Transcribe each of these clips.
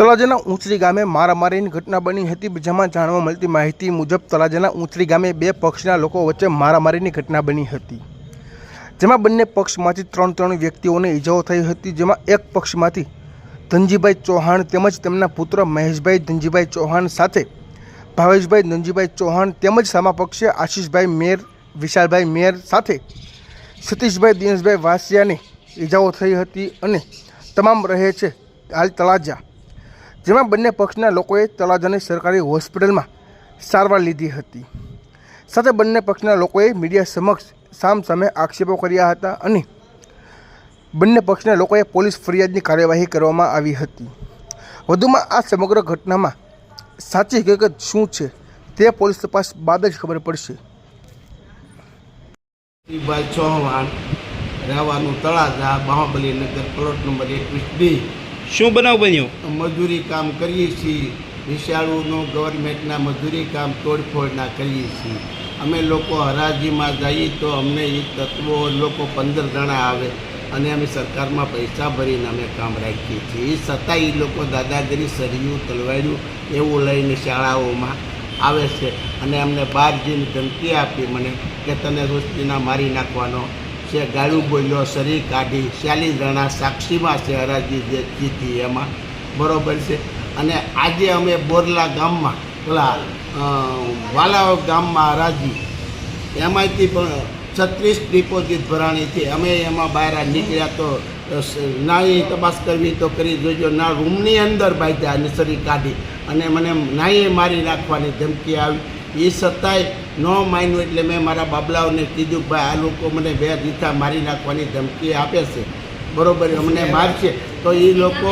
તળાજાના ઊંચરી ગામે મારામારીની ઘટના બની હતી, જેમાં જાણવા મળતી માહિતી મુજબ તળાજાના ઊંચરી ગામે બે પક્ષના લોકો વચ્ચે મારામારીની ઘટના બની હતી, જેમાં બંને પક્ષમાંથી ત્રણ વ્યક્તિઓને ઈજાઓ થઈ હતી, જેમાં એક પક્ષમાંથી ધનજીભાઈ ચૌહાણ તેમજ તેમના પુત્ર મહેશભાઈ ધનજીભાઈ ચૌહાણ સાથે ભાવેશભાઈ ધનજીભાઈ ચૌહાણ તેમજ સામા પક્ષે આશીષભાઈ મેર, વિશાલભાઈ મેર સાથે સતીશભાઈ દિનેશભાઈ વાસિયાને ઈજાઓ થઈ હતી અને તમામ રહે છે હાલ તળાજા, જેમાં બંને પક્ષના લોકોએ તળાજાની સરકારી હોસ્પિટલમાં સારવાર લીધી હતી. સાથે બંને પક્ષના લોકોએ મીડિયા સમક્ષ સામસામે આક્ષેપો કર્યા હતા અને બંને પક્ષના લોકોએ પોલીસ ફરિયાદની કાર્યવાહી કરવામાં આવી હતી. વધુમાં આ સમગ્ર ઘટનામાં સાચી હકીકત શું છે તે પોલીસ તપાસ બાદ જ ખબર પડશે. ભાઈ ચૌહાણ, રહેવાનું તળાજા, બાહુબલીનગર, પ્લોટ નંબર 21B. શું બનાવ બન્યો? મજૂરી કામ કરીએ છીએ, વિશાળુનો ગવર્મેન્ટના મજૂરી કામ તોડફોડના કરીએ છીએ. અમે લોકો હરાજીમાં જઈએ તો અમને એ તત્વો લોકો 15 જણા આવે અને અમે સરકારમાં પૈસા ભરીને અમે કામ રાખીએ છીએ. એ છતાં એ લોકો દાદાગીરી, સરિયું, તલવાર્યું એવું લઈને શાળાઓમાં આવે છે અને અમને બહાર જઈને ધમકી આપી મને કે તને રોજના મારી નાખવાનો છે. ગાળું બોલ્યો, શરીર કાઢી. 40 જણા સાક્ષીમાં છે હરાજી જે જીતી એમાં, બરાબર છે. અને આજે અમે બોરલા ગામમાં પેલા વાલાવ ગામમાં હરાજી, એમાંથી પણ 36 ડિપોઝિટ ભરાણી છે. અમે એમાં બહાર નીકળ્યા તો નાઈ તપાસ કરવી તો કરી જોજો, ના રૂમની અંદર બાંધ્યા અને શરીર કાઢી અને મને નાઈએ મારી નાખવાની ધમકી આવી. એ છતાંય ન માન્યું એટલે મેં મારા બાબલાઓને કીધું ભાઈ આ લોકો મને 2 દીઠા મારી નાખવાની ધમકી આપે છે, બરાબર, અમને મારશે. તો એ લોકો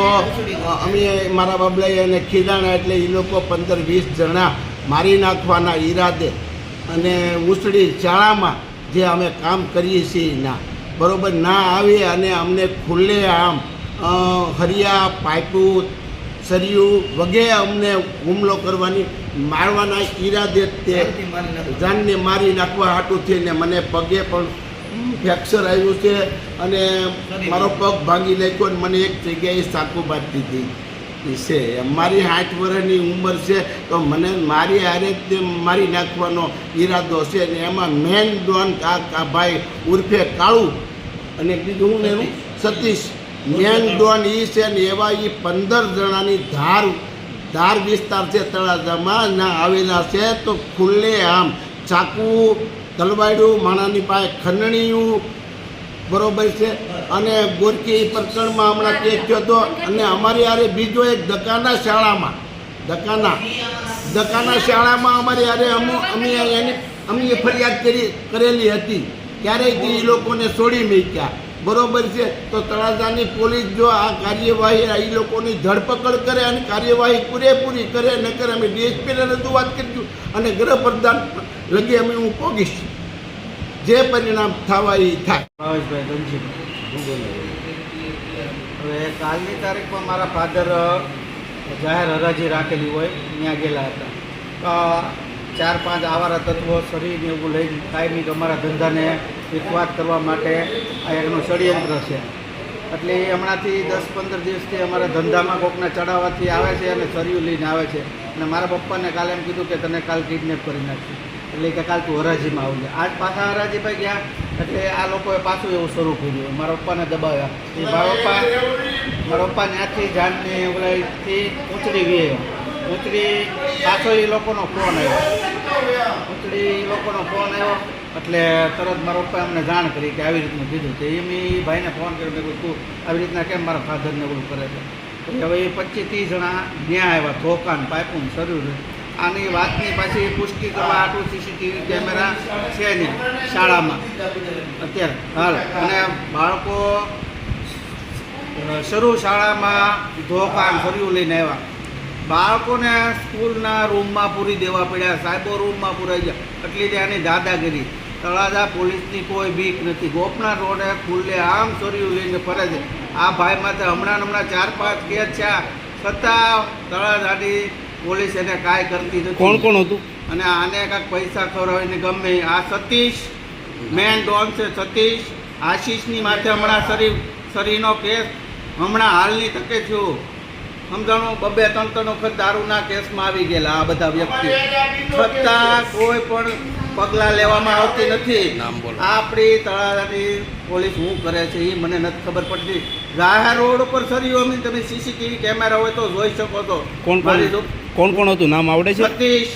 અમે મારા બાબલાએ એને ખીજાણા એટલે એ લોકો 15-20 જણા મારી નાખવાના ઈરાદે અને ઉસળી શાળામાં જે અમે કામ કરીએ છીએ ના, બરાબર, ના આવે અને અમને ખુલ્લે આમ હરિયા, પાઇપું, સરિયું વગેરે અમને હુમલો કરવાની, મારવાના ઈરાદે તે જાનને મારી નાખવા હાટું થઈને મને પગે પણ ફ્રેક્ચર આવ્યું છે અને મારો પગ ભાંગી નાખ્યો અને મને એક જગ્યાએ સાકુ બાંધી દીધી છે. મારી 60 વર્ષની ઉંમર છે તો મને મારી હારે મારી નાખવાનો ઈરાદો છે ને એમાં મેન ડોન આ ભાઈ ઉર્ફે કાળું અને બીજું હું એનું સતીશ, મેન ડોન એ છે ને એવા એ 15 જણાની ધાર વિસ્તાર છે તળાજામાં ના આવેલા છે. તો ખુલ્લે આમ ચાકુ, તલવાડ્યું, માણાની પાસે ખંડણીયું, બરોબર છે. અને ગોરકી પ્રકરણમાં હમણાં કેસ થયો હતો અને અમારી યારે બીજો એક દકાના શાળામાં અમારી યારે અમે ફરિયાદ કરેલી હતી, ક્યારેય એ લોકોને છોડી મૂક્યા, બરોબર છે. તો તળાજાની પોલીસ જો આ કાર્યવાહી એ લોકોની ધરપકડ કરે અને કાર્યવાહી પૂરેપૂરી કરે નકર અમે ડીએસપીને રજૂઆત કરીશું અને ગૃહપ્રધાન લગી અમે હું પોગીશ, જે પરિણામ થવા એ થાય. ભાવેશભાઈ ધનજીભાઈ. હવે કાલની તારીખમાં મારા ફાધર જાહેર હરાજી રાખેલી હોય ત્યાં ગયેલા હતા. 4-5 આવારા તત્વો શરીરને એવું લઈને કાયમી અમારા ધંધાને વિખવાદ કરવા માટે આ એનું ષડયંત્ર છે. એટલે એ હમણાંથી 10-15 દિવસથી અમારા ધંધામાં કોકને ચડાવવાથી આવે છે અને શરીર લઈને આવે છે. અને મારા પપ્પાને કાલે એમ કીધું કે તને કાલ કિડનેપ કરી નાખ્યું, એટલે કે કાલ તું હરાજીમાં આવજે. આજ પાછા હરાજી પર ગયા એટલે આ લોકોએ પાછું એવું શરૂ કર્યું, મારા પપ્પાને દબાવ્યા. એ મારા પપ્પા ત્યાંથી જાનને ઓલાથી ઊંચડી ગયો. ઊંચડી પાછો એ લોકોનો ફોન આવ્યો એટલે તરત મારા પપ્પાએ અમને જાણ કરી કે આવી રીતનું કીધું. તો એ મેં ભાઈને ફોન કર્યો, મેં કહ્યું તું આવી રીતના કેમ મારા ફાધરને ઓલું કરે છે. હવે એ 25-30 જણા ત્યાં આવ્યા, ધોકાન, પાઇપું, શરીર. આની વાતની પાછી પુષ્ટિ કરવા આટલું સીસીટીવી કેમેરા છે નહીં શાળામાં અત્યારે હાલ. અને બાળકો શરૂ શાળામાં ધોકાન ફર્યું લઈને આવ્યા. બાળકોને સ્કૂલના રૂમમાં પૂરી દેવા પડ્યા, સાહેબો રૂમમાં પૂરાઈ ગયા. એટલી ત્યાંની દાદાગીરી. તળાજા પોલીસની કોઈ બીક નથી. ગોપના રોડે ખુલ્લે આમ ચોરીઓ લઈને ફરે છે. આ ભાઈ માટે હમણાં 4-5 કેસ છે, છતાં તળાજાની પોલીસ એને કાંઈ કરતી નથી. કોણ હતું? અને આને કાંઈક પૈસા ખવડાવીને ગમે. આ સતીશ મેન ડોન છે. સતીશ, આશીષની માથે હમણાં શરીરનો કેસ હમણાં હાલની તકે થયો. સમજાણું 2-3 વખત દારૂના કેસમાં આવી ગયેલા આ બધા વ્યક્તિ, છતાં કોઈ પણ પગલાં લેવામાં આવતી નથી. આપણી તળાજાની પોલીસ શું કરે છે એ મને નથી ખબર પડતી. જાહેર રોડ ઉપર સરિયોની તમે સીસીટીવી કેમેરા હોય તો જોઈ શકો છો. કોણ કોણ હતું, નામ આવડે છે? સતીશ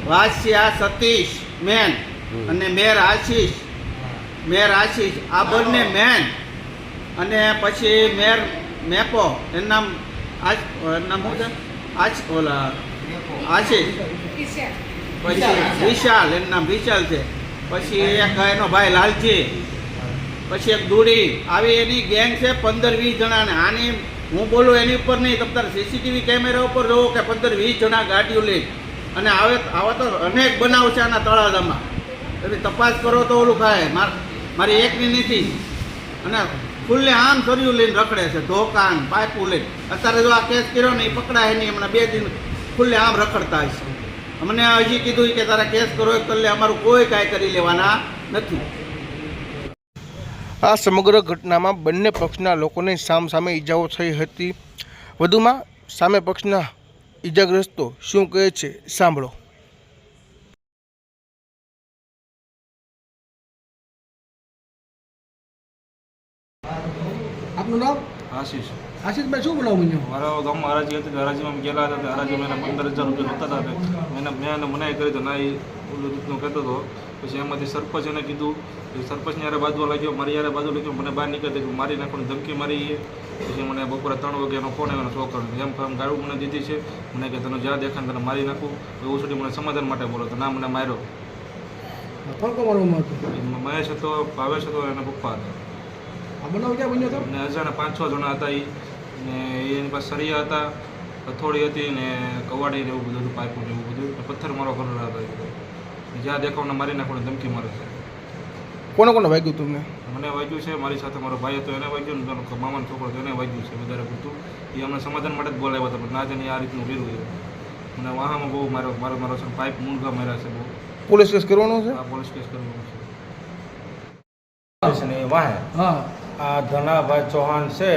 વાસિયા, સતીશ મેન અને મેર આશીષ, આ બંને મેન. અને પછી મેર મેપો એનું નામ નામ શું છે? ઓલા આશીષ. પછી વિશાલ, એનું નામ વિશાલ છે. પછી એક એનો ભાઈ લાલજી, પછી એક દુડી. આવી એની ગેંગ છે 15-20 જણાને. આની હું બોલું એની ઉપર નહીં, તમે તારે સીસીટીવી કેમેરા ઉપર જોવો કે 15-20 જણા ગાડીઓ લઈ અને આવા તો અનેક બનાવ છે આના તળાજામાં. તમે તપાસ કરો તો ઓલું થાય. મારી એકની નથી. અને ખુલ્લે આમ સરિયું લઈને રખડે છે, ધોકાન પાઇપું લઈને. અત્યારે જો આ કેસ કર્યો ને એ પકડાય નહીં, હમણાં 2 દિન ખુલ્લે આમ રખડતા હશે. અમને હજી કીધું કે તારા કેસ કરો એટલે અમારું કોઈ કાંઈ કરી લેવાના નથી. આ સમગ્ર ઘટનામાં બંને પક્ષના લોકોને સામસામે ઈજાઓ થઈ હતી. વધુમાં સામે પક્ષના ઈજાગ્રસ્તો શું કહે છે સાંભળો. આપનું નામ? આશીષ. આશીષભાઈ, શું બનાવ બન્યો? મારા ગામમાં હરાજી હતી, હરાજીમાં અમે ગયેલા હતા. હરાજીમાં એને 15,000 રૂપિયા નહોતા હતા. મેં એને મનાઈ કરી તો ના, એ ઓલું રીતનું કહેતો હતો. પછી એમાંથી સરપંચ એને કીધું, સરપંચની યારે બાજવા લાગ્યો, મારી યારે બાજુ લાગ્યો. મને બહાર નીકળતી મારી નાખવાની ધમકી મારી. પછી મને બપોરે 3 વાગ્યાનો ફોન આવ્યો છોકરાનો, એમ ગાળું મને દીધી છે. મને કે તને જ્યાં દેખાય તને મારી નાખું. એવું સુધી મને સમાધાન માટે બોલો તો ના, મને માર્યો. કોણ કોણ મારવામાં હતું? મહેશ હતો, ભાવેશ હતો, એના પપ્પા હતા. આ બનાવ ક્યાં બન્યો હતો? ને અજાણે 5-6 જણા હતા. ને એની પાસે સરિયા હતા, હથોડી હતી ને કવાડી ને એવું બધું હતું, પાઇપો ને એવું બધું. પથ્થર મારો કરેલા હતા. જ્યાં દેખાવને મારી નાખવાની ધમકી મારે છે. કોને કોને વાગ્યું તમને? મને વાગ્યું છે, મારી સાથે મારો ભાઈ હતો એને વાગ્યું, ને મામાનો છોકરો હતો એને વાગ્યું છે વધારે પૂરતું. એ અમને સમાધાન માટે જ બોલાવ્યા હતા, પણ ના જાણે આ રીતનું કર્યું છે. મને વાહામાં બહુ મારો છે, પાઇપ મૂંગા માર્યા છે બહુ. પોલીસ કેસ કરવાનો છે? આ પોલીસ કેસ કરવાનો છે. વાહે હા, આ ધનાભાઈ ચૌહાણ છે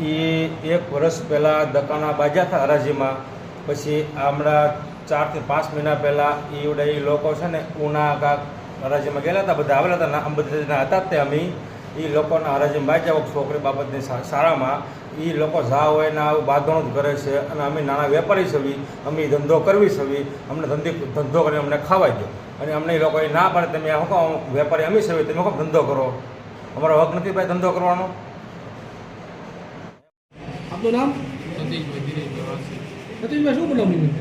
એ 1 વર્ષ પહેલાં દકાના બાજ્યા હતા હરાજીમાં. પછી હમણાં 4 થી 5 મહિના પહેલાં એ લોકો છે ને ઉના કાંક હરાજીમાં ગયેલા હતા, બધા આવેલા હતા. આમ બધા હતા જ તે અમે એ લોકોના હરાજીમાં બાજ્યા છોકરી બાબતની શાળામાં. એ લોકો જા હોય ને આવું બાંધણું જ કરે છે. અને અમે નાના વેપારી છવી, અમે ધંધો કરવી છવી, અમને ધંધો કરીને અમને ખાવા દો. અને અમને એ લોકો ના પાડે તમે શું કહો વેપારી અમે છવી, તમે શું ધંધો કરો? અમારો હક નથી ભાઈ ધંધો કરવાનો. આપનું નામ? સતીશભાઈ, શું બનાવ બન્યો?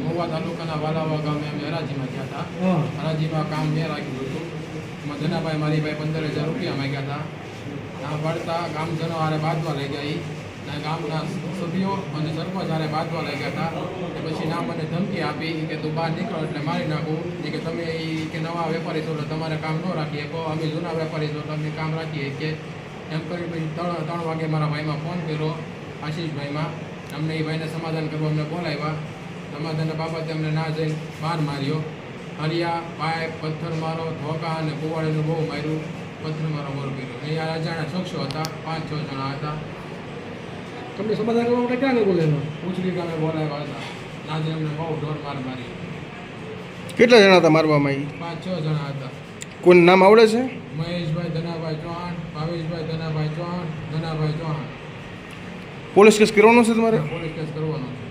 મહુવા તાલુકાના વાલાવા ગામે અમે હરાજીમાં ગયા હતા. હા, હરાજીમાં કામ મેં રાખ્યું હતું. એમાં ધનાભાઈ મારી ભાઈ 15,000 રૂપિયા માંગ્યા હતા. ના પાડતા ગામજનો હારે બાંધવા લઈ ગયા. ના ગામના સભ્યો અને સરપંચ હારે બાંધવા લઈ ગયા હતા. એ પછી ના મને ધમકી આપી કે તું બહાર નીકળો એટલે મારી નાખું. કે તમે કે નવા વેપારી છો એટલે તમારે કામ ન રાખીએ, કહો અમે જૂના વેપારી છો તમે કામ રાખીએ કે એમ કરી. પછી 3 વાગે મારા ભાઈમાં ફોન કર્યો, આશીષભાઈમાં. અમને એ ભાઈને સમાધાન કરવા અમને બોલાવ્યા. સમાધાનના બાબતે અમને ના જઈને બહાર માર્યો. હરિયા, પાઇપ, પથ્થર મારો, ધોકા અને કુવાડીનું બહુ માર્યું. પથ્થર મારો બહુ કર્યો. અહીંયા અજાણ્યા શખ્સો હતા, 5-6 જણા હતા. તમને સમાધાન કરવા માટે ક્યાં બોલાવ્યા? ઉછળી ગામે બોલાવ્યા હતા. આજે અમને બહુ ઢોર મારી. કેટલા જણા હતા મારવામાં? 5-6 જણા હતા. કોઈનું નામ આવડે છે? મહેશભાઈ ધનાભાઈ ચૌહાણ, ભાવેશભાઈ ધનાભાઈ ચૌહાણ, ધનાભાઈ ચૌહાણ. પોલીસ કેસ કરવાનો છે તમારે? પોલીસ કેસ કરવાનો છે.